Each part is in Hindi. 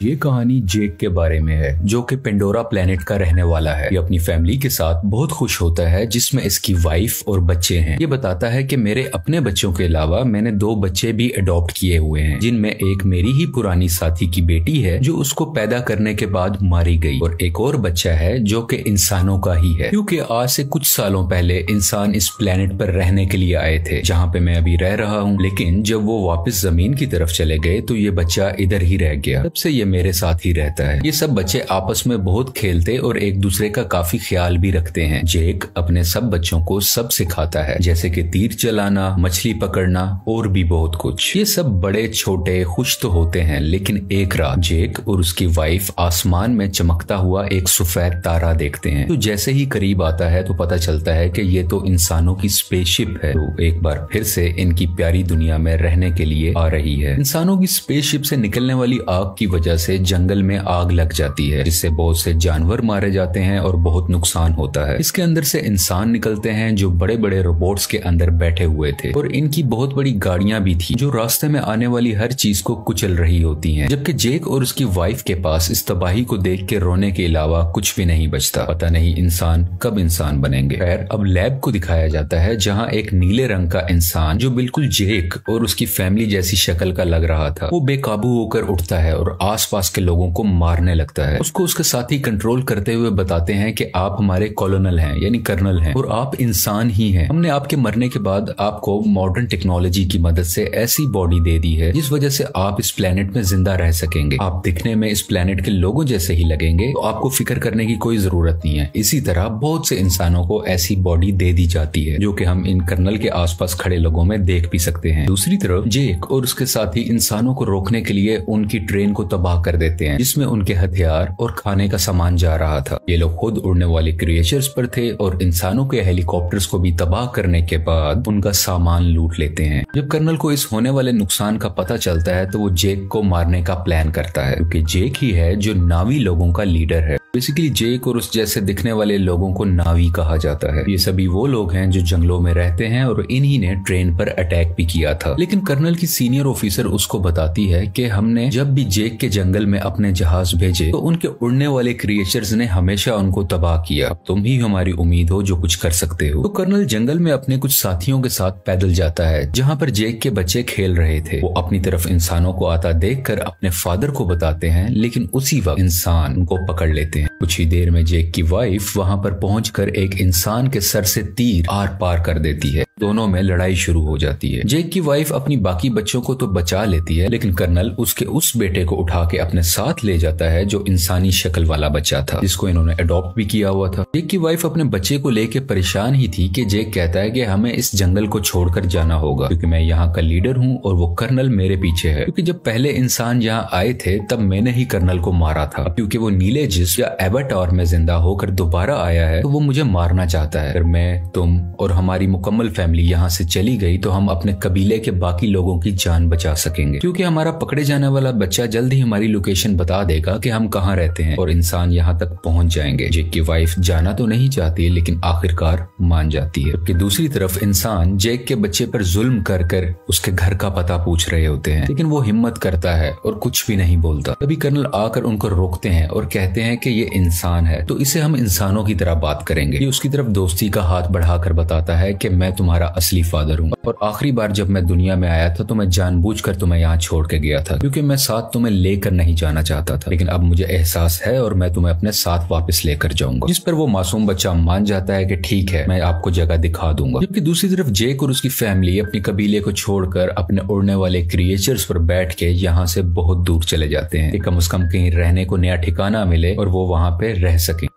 ये कहानी जेक के बारे में है, जो कि पेंडोरा प्लेनेट का रहने वाला है। ये अपनी फैमिली के साथ बहुत खुश होता है, जिसमें इसकी वाइफ और बच्चे हैं। ये बताता है कि मेरे अपने बच्चों के अलावा मैंने 2 बच्चे भी अडॉप्ट किए हुए हैं, जिनमें एक मेरी ही पुरानी साथी की बेटी है जो उसको पैदा करने के बाद मारी गई, और एक और बच्चा है जो कि इंसानों का ही है, क्योंकि आज से कुछ सालों पहले इंसान इस प्लेनेट पर रहने के लिए आए थे, जहाँ पे मैं अभी रह रहा हूँ। लेकिन जब वो वापस जमीन की तरफ चले गए तो ये बच्चा इधर ही रह गया। तब से ये मेरे साथ ही रहता है। ये सब बच्चे आपस में बहुत खेलते और एक दूसरे का काफी ख्याल भी रखते हैं। जेक अपने सब बच्चों को सब सिखाता है, जैसे कि तीर चलाना, मछली पकड़ना और भी बहुत कुछ। ये सब बड़े छोटे खुश तो होते हैं, लेकिन एक रात जेक और उसकी वाइफ आसमान में चमकता हुआ एक सफेद तारा देखते हैं। तो जैसे ही करीब आता है तो पता चलता है कि ये तो इंसानों की स्पेसशिप है, तो एक बार फिर से इनकी प्यारी दुनिया में रहने के लिए आ रही है। इंसानों की स्पेसशिप से निकलने वाली आग की वजह से जंगल में आग लग जाती है, जिससे बहुत से जानवर मारे जाते हैं और बहुत नुकसान होता है। इसके अंदर से इंसान निकलते हैं जो बड़े बड़े रोबोट्स के अंदर बैठे हुए थे, और इनकी बहुत बड़ी गाड़ियां भी थी जो रास्ते में आने वाली हर चीज को कुचल रही होती हैं। जबकि जेक और उसकी वाइफ के पास इस तबाही को देख के रोने के अलावा कुछ भी नहीं बचता। पता नहीं इंसान कब इंसान बनेंगे। खैर, अब लैब को दिखाया जाता है, जहाँ एक नीले रंग का इंसान जो बिल्कुल जेक और उसकी फैमिली जैसी शक्ल का लग रहा था, वो बेकाबू होकर उठता है और आसपास के लोगों को मारने लगता है। उसको उसके साथी कंट्रोल करते हुए बताते हैं कि आप हमारे कॉलोनल हैं, यानी कर्नल हैं, और आप इंसान ही हैं। हमने आपके मरने के बाद आपको मॉडर्न टेक्नोलॉजी की मदद से ऐसी बॉडी दे दी है जिस वजह से आप इस प्लेनेट में जिंदा रह सकेंगे। आप दिखने में इस प्लेनेट के लोगों जैसे ही लगेंगे, तो आपको फिक्र करने की कोई जरूरत नहीं है। इसी तरह बहुत से इंसानों को ऐसी बॉडी दे दी जाती है, जो कि हम इन कर्नल के आसपास खड़े लोगों में देख भी सकते हैं। दूसरी तरफ जेक और उसके साथी इंसानों को रोकने के लिए उनकी ट्रेन को तबाह कर देते हैं, जिसमें उनके हथियार और खाने का सामान जा रहा था। ये लोग खुद उड़ने वाले क्रिएचर्स पर थे और इंसानों के हेलीकॉप्टर्स को भी तबाह करने के बाद उनका सामान लूट लेते हैं। जब कर्नल को इस होने वाले नुकसान का पता चलता है तो वो जेक को मारने का प्लान करता है, क्योंकि जेक ही है जो नावी लोगों का लीडर है। बेसिकली जेक और उस जैसे दिखने वाले लोगों को नावी कहा जाता है। ये सभी वो लोग हैं जो जंगलों में रहते हैं और इन्हीं ने ट्रेन पर अटैक भी किया था। लेकिन कर्नल की सीनियर ऑफिसर उसको बताती है कि हमने जब भी जेक के जंगल में अपने जहाज भेजे तो उनके उड़ने वाले क्रिएचर्स ने हमेशा उनको तबाह किया। अब तुम ही हमारी उम्मीद हो जो कुछ कर सकते हो। तो कर्नल जंगल में अपने कुछ साथियों के साथ पैदल जाता है, जहाँ पर जेक के बच्चे खेल रहे थे। वो अपनी तरफ इंसानों को आता देखकर अपने फादर को बताते हैं, लेकिन उसी वक्त इंसान उनको पकड़ लेते हैं। कुछ ही देर में जेक की वाइफ वहां पर पहुंचकर एक इंसान के सर से तीर आर पार कर देती है। दोनों में लड़ाई शुरू हो जाती है। जेक की वाइफ अपनी बाकी बच्चों को तो बचा लेती है, लेकिन कर्नल उसके उस बेटे को उठा के अपने साथ ले जाता है जो इंसानी शक्ल वाला बच्चा था, जिसको इन्होंने अडॉप्ट भी किया हुआ था। जेक की वाइफ अपने बच्चे को लेके परेशान ही थी कि जेक कहता है कि हमें इस जंगल को छोड़कर जाना होगा, क्योंकि मैं यहाँ का लीडर हूँ और वो कर्नल मेरे पीछे है। क्योंकि जब पहले इंसान यहाँ आए थे तब मैंने ही कर्नल को मारा था। क्योंकि वो नीले जिस्म या एवाटार में जिंदा होकर दोबारा आया है, तो वो मुझे मारना चाहता है। अगर मैं, तुम और हमारी मुकम्मल फैमिली यहाँ से चली गई तो हम अपने कबीले के बाकी लोगों की जान बचा सकेंगे, क्योंकि हमारा पकड़े जाने वाला बच्चा जल्द ही हमारी लोकेशन बता देगा कि हम कहाँ रहते हैं और इंसान यहाँ तक पहुँच जाएंगे। जेक की वाइफ जाना तो नहीं चाहती, लेकिन आखिरकार मान जाती है। जबकि दूसरी तरफ इंसान जेक के बच्चे पर जुल्म कर कर उसके घर का पता पूछ रहे होते हैं, लेकिन वो हिम्मत करता है और कुछ भी नहीं बोलता। तभी कर्नल आकर उनको रोकते हैं और कहते हैं कि ये इंसान है, तो इसे हम इंसानों की तरह बात करेंगे। ये उसकी तरफ दोस्ती का हाथ बढ़ाकर बताता है कि मैं तुम्हारा असली फादर हूँ, और आखिरी बार जब मैं दुनिया में आया था तो मैं जानबूझकर तुम्हें यहाँ छोड़ के गया था, क्योंकि मैं साथ तुम्हें लेकर नहीं जाना चाहता था। लेकिन अब मुझे एहसास है और मैं तुम्हें अपने साथ वापस लेकर जाऊंगा। जिस पर वो मासूम बच्चा मान जाता है कि ठीक है, मैं आपको जगह दिखा दूंगा। जबकि दूसरी तरफ जेक और उसकी फैमिली अपनी कबीले को छोड़कर अपने उड़ने वाले क्रिएचर्स पर बैठ के यहाँ से बहुत दूर चले जाते हैं, कि कम से कम कहीं रहने को नया ठिकाना मिले और वो वहां पे रह सके।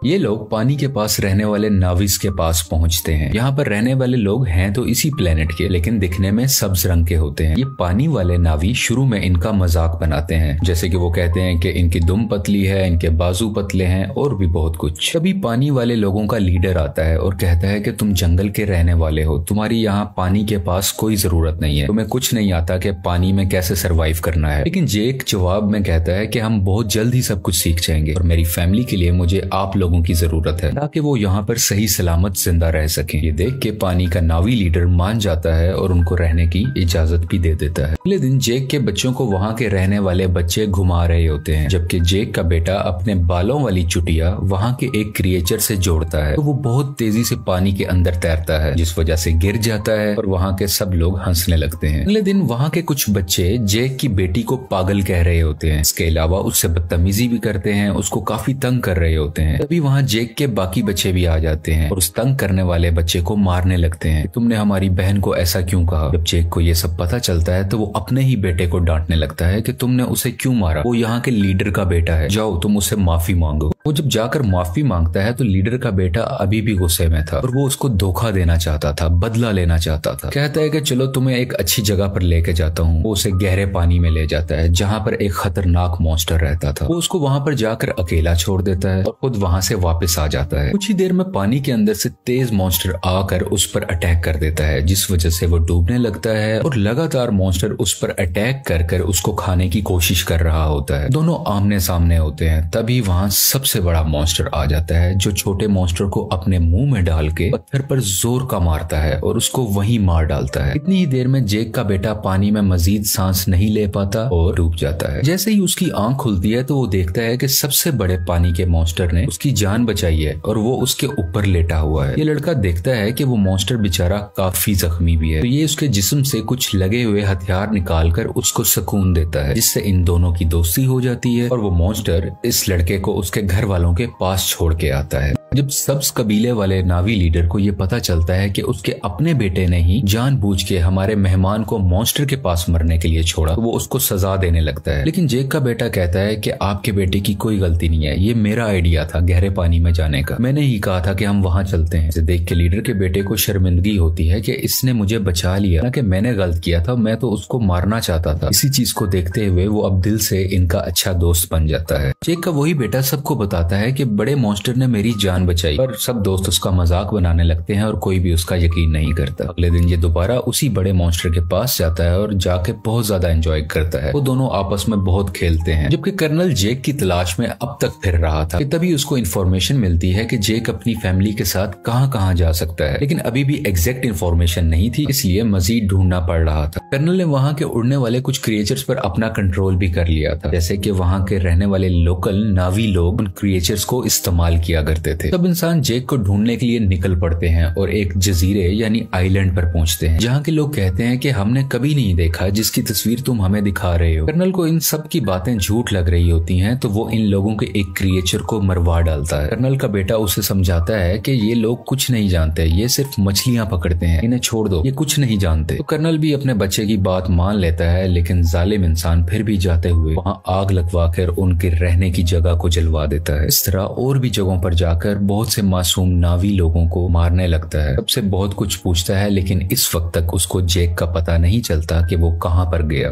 ये लोग पानी के पास रहने वाले नाविस के पास पहुंचते हैं। यहाँ पर रहने वाले लोग हैं तो इसी प्लेनेट के, लेकिन दिखने में सब्ज रंग के होते हैं। ये पानी वाले नावी शुरू में इनका मजाक बनाते हैं, जैसे कि वो कहते हैं कि इनकी दुम पतली है, इनके बाजू पतले हैं और भी बहुत कुछ। तभी पानी वाले लोगों का लीडर आता है और कहता है कि तुम जंगल के रहने वाले हो, तुम्हारी यहाँ पानी के पास कोई जरूरत नहीं है, तुम्हें कुछ नहीं आता कि पानी में कैसे सरवाइव करना है। लेकिन जेक जवाब में कहता है कि हम बहुत जल्द ही सब कुछ सीख जाएंगे और मेरी फैमिली के लिए मुझे आप लोग लोगों की जरूरत है ताकि वो यहाँ पर सही सलामत जिंदा रह सकें। ये देख के पानी का नावी लीडर मान जाता है और उनको रहने की इजाजत भी दे देता है। अगले दिन जेक के बच्चों को वहाँ के रहने वाले बच्चे घुमा रहे होते हैं, जबकि जेक का बेटा अपने बालों वाली चुटिया वहाँ के एक क्रिएचर से जोड़ता है तो वो बहुत तेजी से पानी के अंदर तैरता है, जिस वजह से गिर जाता है और वहाँ के सब लोग हंसने लगते हैं। अगले दिन वहाँ के कुछ बच्चे जेक की बेटी को पागल कह रहे होते हैं। इसके अलावा उससे बदतमीजी भी करते हैं, उसको काफी तंग कर रहे होते हैं। तभी वहाँ जेक के बाकी बच्चे भी आ जाते हैं और उस तंग करने वाले बच्चे को मारने लगते हैं। तुमने हमारी बहन को ऐसा क्यों कहा? जब जेक को ये सब पता चलता है तो वो अपने ही बेटे को डांटने लगता है कि तुमने उसे क्यों मारा, वो यहाँ के लीडर का बेटा है, जाओ तुम उससे माफी मांगो। वो जब जाकर माफी मांगता है तो लीडर का बेटा अभी भी गुस्से में था और वो उसको धोखा देना चाहता था, बदला लेना चाहता था। कहता है कि चलो तुम्हें एक अच्छी जगह पर लेके जाता हूँ। वो उसे गहरे पानी में ले जाता है जहाँ पर एक खतरनाक मॉन्स्टर रहता था। वो उसको वहाँ पर जाकर अकेला छोड़ देता है और खुद वहाँ से वापस आ जाता है। कुछ ही देर में पानी के अंदर से तेज मॉन्स्टर आकर उस पर अटैक कर देता है, जिस वजह से वो डूबने लगता है और लगातार मॉन्स्टर उस पर अटैक कर उसको खाने की कोशिश कर रहा होता है। दोनों आमने सामने होते हैं। तभी वहाँ सबसे बड़ा मॉन्स्टर आ जाता है जो छोटे मॉन्स्टर को अपने मुंह में डाल के पत्थर पर जोर का मारता है और उसको वहीं मार डालता है। इतनी ही देर में जेक का बेटा पानी में मजीद सांस नहीं ले पाता और डूब जाता है। जैसे ही उसकी आंख खुलती है तो वो देखता है कि सबसे बड़े पानी के मॉन्स्टर ने उसकी जान बचाई है और वो उसके ऊपर लेटा हुआ है। ये लड़का देखता है कि वो मॉन्स्टर बेचारा काफी जख्मी भी है, तो ये उसके जिस्म से कुछ लगे हुए हथियार निकालकर उसको सुकून देता है, जिससे इन दोनों की दोस्ती हो जाती है और वो मॉन्स्टर इस लड़के को उसके घर वालों के पास छोड़ के आता है। जब सब्ज कबीले वाले नावी लीडर को ये पता चलता है कि उसके अपने बेटे ने ही जानबूझ के हमारे मेहमान को मॉन्स्टर के पास मरने के लिए छोड़ा, तो वो उसको सजा देने लगता है। लेकिन जेक का बेटा कहता है कि आपके बेटे की कोई गलती नहीं है, ये मेरा आइडिया था गहरे पानी में जाने का, मैंने ही कहा था कि हम वहाँ चलते हैं। इसे देख के लीडर के बेटे को शर्मिंदगी होती है कि इसने मुझे बचा लिया ना, कि मैंने गलत किया था, मैं तो उसको मारना चाहता था। इसी चीज को देखते हुए वो अब दिल से इनका अच्छा दोस्त बन जाता है। जेक का वही बेटा सबको बताता है कि बड़े मॉन्स्टर ने मेरी जान बचाई, पर सब दोस्त उसका मजाक बनाने लगते हैं और कोई भी उसका यकीन नहीं करता। अगले दिन ये दोबारा उसी बड़े मॉन्स्टर के पास जाता है और जाके बहुत ज्यादा एंजॉय करता है। वो दोनों आपस में बहुत खेलते हैं, जबकि कर्नल जेक की तलाश में अब तक फिर रहा था। तभी उसको इन्फॉर्मेशन मिलती है कि जेक अपनी फैमिली के साथ कहाँ कहाँ जा सकता है, लेकिन अभी भी एग्जैक्ट इन्फॉर्मेशन नहीं थी, इसलिए मजीद ढूंढना पड़ रहा था। कर्नल ने वहाँ के उड़ने वाले कुछ क्रिएचर्स पर अपना कंट्रोल भी कर लिया था, जैसे कि वहाँ के रहने वाले लोकल नावी लोग उन क्रिएचर्स को इस्तेमाल किया करते थे। तब इंसान जेक को ढूंढने के लिए निकल पड़ते हैं और एक जजीरे यानी आइलैंड पर पहुंचते हैं, जहाँ के लोग कहते हैं कि हमने कभी नहीं देखा जिसकी तस्वीर तुम हमें दिखा रहे हो। कर्नल को इन सब की बातें झूठ लग रही होती हैं, तो वो इन लोगों के एक क्रिएचर को मरवा डालता है। कर्नल का बेटा उसे समझाता है कि ये लोग कुछ नहीं जानते, ये सिर्फ मछलियां पकड़ते हैं, इन्हें छोड़ दो, ये कुछ नहीं जानते। तो कर्नल भी अपने बच्चे की बात मान लेता है, लेकिन जालिम इंसान फिर भी जाते हुए वहाँ आग लगवाकर उनके रहने की जगह को जलवा देता है। इस तरह और भी जगहों पर जाकर बहुत से मासूम नावी लोगों को मारने लगता है। सबसे बहुत कुछ पूछता है, लेकिन इस वक्त तक उसको जेक का पता नहीं चलता कि वो कहां पर गया।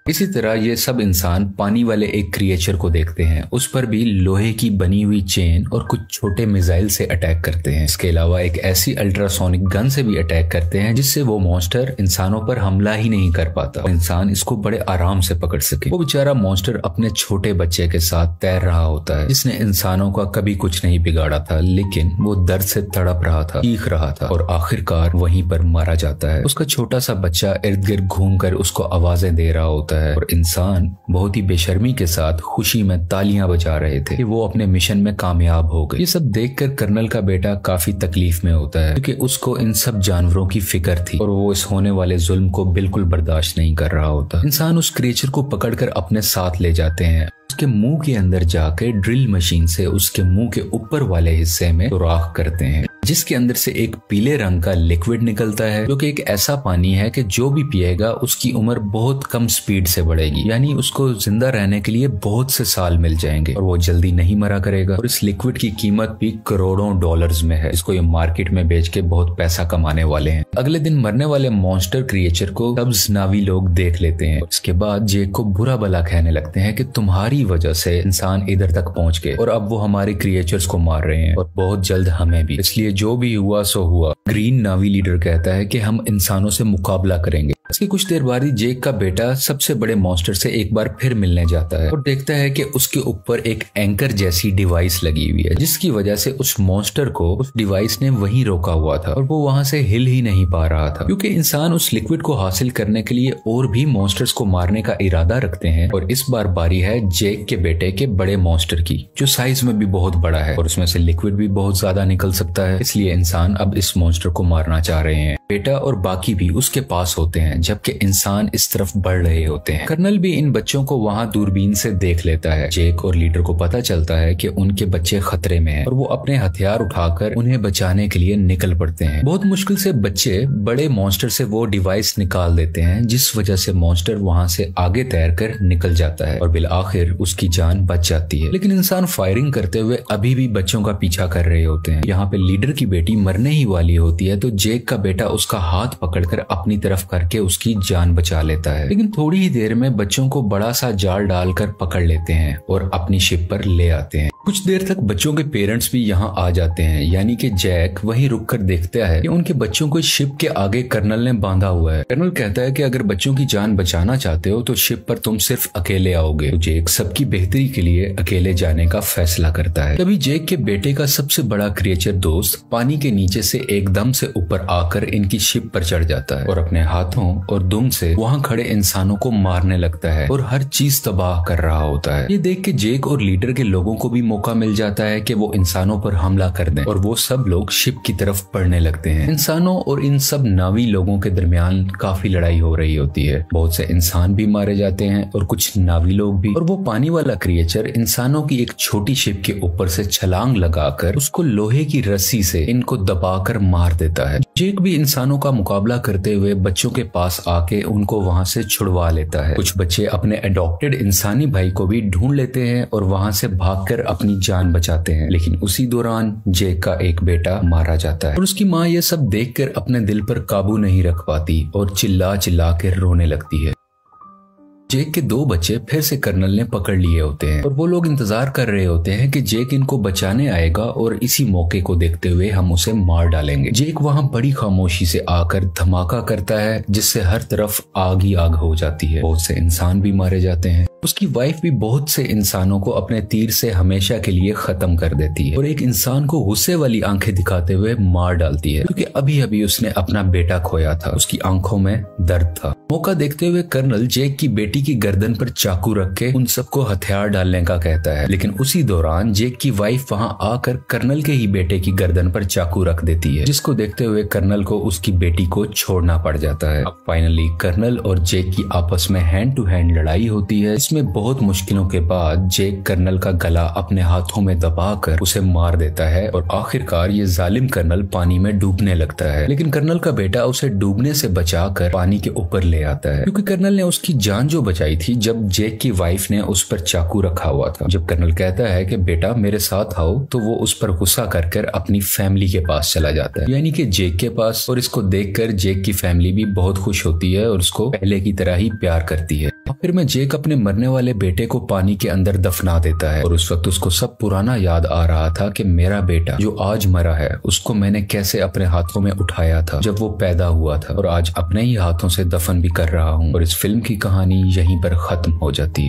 इसी तरह ये सब इंसान पानी वाले एक क्रिएचर को देखते हैं, उस पर भी लोहे की बनी हुई चेन और कुछ छोटे मिसाइल से अटैक करते हैं। इसके अलावा एक ऐसी अल्ट्रासोनिक गन से भी अटैक करते हैं जिससे वो मॉन्स्टर इंसानों पर हमला ही नहीं कर पाता, इंसान इसको बड़े आराम से पकड़ सके। वो बेचारा मॉन्स्टर अपने छोटे बच्चे के साथ तैर रहा होता है, जिसने इंसानों का कभी कुछ नहीं बिगाड़ा था, लेकिन वो दर्द से तड़प रहा था, चीख रहा था और आखिरकार वहीं पर मारा जाता है। उसका छोटा सा बच्चा इर्द गिर्द घूम कर उसको आवाजें दे रहा होता है और इंसान बहुत ही बेशर्मी के साथ खुशी में तालियां बजा रहे थे कि वो अपने मिशन में कामयाब हो गए। ये सब देखकर कर्नल का बेटा काफी तकलीफ में होता है, क्योंकि उसको इन सब जानवरों की फिक्र थी और वो इस होने वाले जुल्म को बिल्कुल बर्दाश्त नहीं कर रहा होता। इंसान उस क्रिएचर को पकड़कर अपने साथ ले जाते हैं, उसके मुंह के अंदर जाकर ड्रिल मशीन से उसके मुंह के ऊपर वाले हिस्से में सुराख करते हैं, जिसके अंदर से एक पीले रंग का लिक्विड निकलता है, जो कि एक ऐसा पानी है कि जो भी पिएगा उसकी उम्र बहुत कम स्पीड से बढ़ेगी, यानी उसको जिंदा रहने के लिए बहुत से साल मिल जाएंगे और वो जल्दी नहीं मरा करेगा। और इस लिक्विड की कीमत भी करोड़ों डॉलर्स में है, इसको ये मार्केट में बेच के बहुत पैसा कमाने वाले हैं। अगले दिन मरने वाले मॉन्स्टर क्रिएचर को सब्ज नावी लोग देख लेते हैं। इसके बाद जेक को बुरा भला कहने लगते हैं कि तुम्हारी वजह से इंसान इधर तक पहुंच गए और अब वो हमारे क्रिएचर्स को मार रहे हैं और बहुत जल्द हमें भी, इसलिए जो भी हुआ सो हुआ। ग्रीन नावी लीडर कहता है कि हम इंसानों से मुकाबला करेंगे। इसके कुछ देर बाद ही जेक का बेटा सबसे बड़े मॉन्स्टर से एक बार फिर मिलने जाता है और देखता है कि उसके ऊपर एक एंकर जैसी डिवाइस लगी हुई है, जिसकी वजह से उस मॉन्स्टर को उस डिवाइस ने वहीं रोका हुआ था और वो वहां से हिल ही नहीं पा रहा था, क्योंकि इंसान उस लिक्विड को हासिल करने के लिए और भी मॉन्स्टर्स को मारने का इरादा रखते हैं। और इस बार बारी है जेक के बेटे के बड़े मॉन्स्टर की, जो साइज में भी बहुत बड़ा है और उसमें से लिक्विड भी बहुत ज्यादा निकल सकता है। इसलिए इंसान अब इस मॉन्स्टर को मारना चाह रहे हैं। बेटा और बाकी भी उसके पास होते हैं, जबकि इंसान इस तरफ बढ़ रहे होते हैं। कर्नल भी इन बच्चों को वहां दूरबीन से देख लेता है। जेक और लीडर को पता चलता है कि उनके बच्चे खतरे में हैं और वो अपने हथियार उठाकर उन्हें बचाने के लिए निकल पड़ते हैं। बहुत मुश्किल से बच्चे बड़े मॉन्स्टर से वो डिवाइस निकाल देते हैं, जिस वजह से मॉन्स्टर वहां से आगे तैरकर निकल जाता है और बिल आखिर उसकी जान बच जाती है। लेकिन इंसान फायरिंग करते हुए अभी भी बच्चों का पीछा कर रहे होते हैं। यहाँ पे लीडर की बेटी मरने ही वाली होती है, तो जेक का बेटा उसका हाथ पकड़कर अपनी तरफ करके उसकी जान बचा लेता है। लेकिन थोड़ी ही देर में बच्चों को बड़ा सा जाल डालकर पकड़ लेते हैं और अपनी शिप पर ले आते हैं। कुछ देर तक बच्चों के पेरेंट्स भी यहाँ आ जाते हैं, यानी कि जैक वहीं रुककर देखता है कि उनके बच्चों को शिप के आगे कर्नल ने बांधा हुआ है। कर्नल कहता है कि अगर बच्चों की जान बचाना चाहते हो तो शिप पर तुम सिर्फ अकेले आओगे। तो जेक सबकी बेहतरी के लिए अकेले जाने का फैसला करता है। तभी जेक के बेटे का सबसे बड़ा क्रिएचर दोस्त पानी के नीचे से एकदम से ऊपर आकर इनकी शिप पर चढ़ जाता है और अपने हाथों और दुम से वहाँ खड़े इंसानों को मारने लगता है और हर चीज तबाह कर रहा होता है। ये देख के जेक और लीडर के लोगों को भी मौका मिल जाता है कि वो इंसानों पर हमला कर दें और वो सब लोग शिप की तरफ बढ़ने लगते हैं। इंसानों और इन सब नावी लोगों के दरमियान काफी लड़ाई हो रही होती है। बहुत से इंसान भी मारे जाते हैं और कुछ नावी लोग भी। और वो पानी वाला क्रिएचर इंसानों की एक छोटी शिप के ऊपर से छलांग लगाकर उसको लोहे की रस्सी से इनको दबाकर मार देता है। जेक भी इंसानों का मुकाबला करते हुए बच्चों के पास आके उनको वहां से छुड़वा लेता है। कुछ बच्चे अपने अडॉप्टेड इंसानी भाई को भी ढूंढ लेते हैं और वहां से भागकर अपनी जान बचाते हैं। लेकिन उसी दौरान जेक का एक बेटा मारा जाता है और उसकी माँ ये सब देखकर अपने दिल पर काबू नहीं रख पाती और चिल्ला चिल्ला कर रोने लगती है। जेक के दो बच्चे फिर से कर्नल ने पकड़ लिए होते हैं और वो लोग इंतजार कर रहे होते हैं कि जेक इनको बचाने आएगा और इसी मौके को देखते हुए हम उसे मार डालेंगे। जेक वहां बड़ी खामोशी से आकर धमाका करता है, जिससे हर तरफ आग ही आग हो जाती है। बहुत से इंसान भी मारे जाते हैं। उसकी वाइफ भी बहुत से इंसानों को अपने तीर से हमेशा के लिए खत्म कर देती है और एक इंसान को गुस्से वाली आंखें दिखाते हुए मार डालती है, क्योंकि अभी अभी उसने अपना बेटा खोया था। उसकी आंखों में दर्द था। मौका देखते हुए कर्नल जेक की बेटी की गर्दन पर चाकू रख के उन सबको हथियार डालने का कहता है। लेकिन उसी दौरान जेक की वाइफ वहां आकर कर्नल के ही बेटे की गर्दन पर चाकू रख देती है, जिसको देखते हुए कर्नल को उसकी बेटी को छोड़ना पड़ जाता है। अब फाइनली कर्नल और जेक की आपस में हैंड टू हैंड लड़ाई होती है। इसमें बहुत मुश्किलों के बाद जेक कर्नल का गला अपने हाथों में दबाकर उसे मार देता है और आखिरकार ये जालिम कर्नल पानी में डूबने लगता है। लेकिन कर्नल का बेटा उसे डूबने से बचाकर पानी के ऊपर ले आता है, क्योंकि कर्नल ने उसकी जान जो बचाई थी जब जेक की वाइफ ने उस पर चाकू रखा हुआ था। जब कर्नल कहता है कि बेटा मेरे साथ आओ, तो वो उस पर गुस्सा कर अपनी फैमिली के पास चला जाता है, यानी कि जेक के पास। और इसको देखकर जेक की फैमिली भी बहुत खुश होती है और उसको पहले की तरह ही प्यार करती है। फिर में जेक अपने मरने वाले बेटे को पानी के अंदर दफना देता है और उस वक्त उसको सब पुराना याद आ रहा था कि मेरा बेटा जो आज मरा है उसको मैंने कैसे अपने हाथों में उठाया था जब वो पैदा हुआ था, और आज अपने ही हाथों से दफन भी कर रहा हूँ। और इस फिल्म की कहानी यहीं पर खत्म हो जाती है।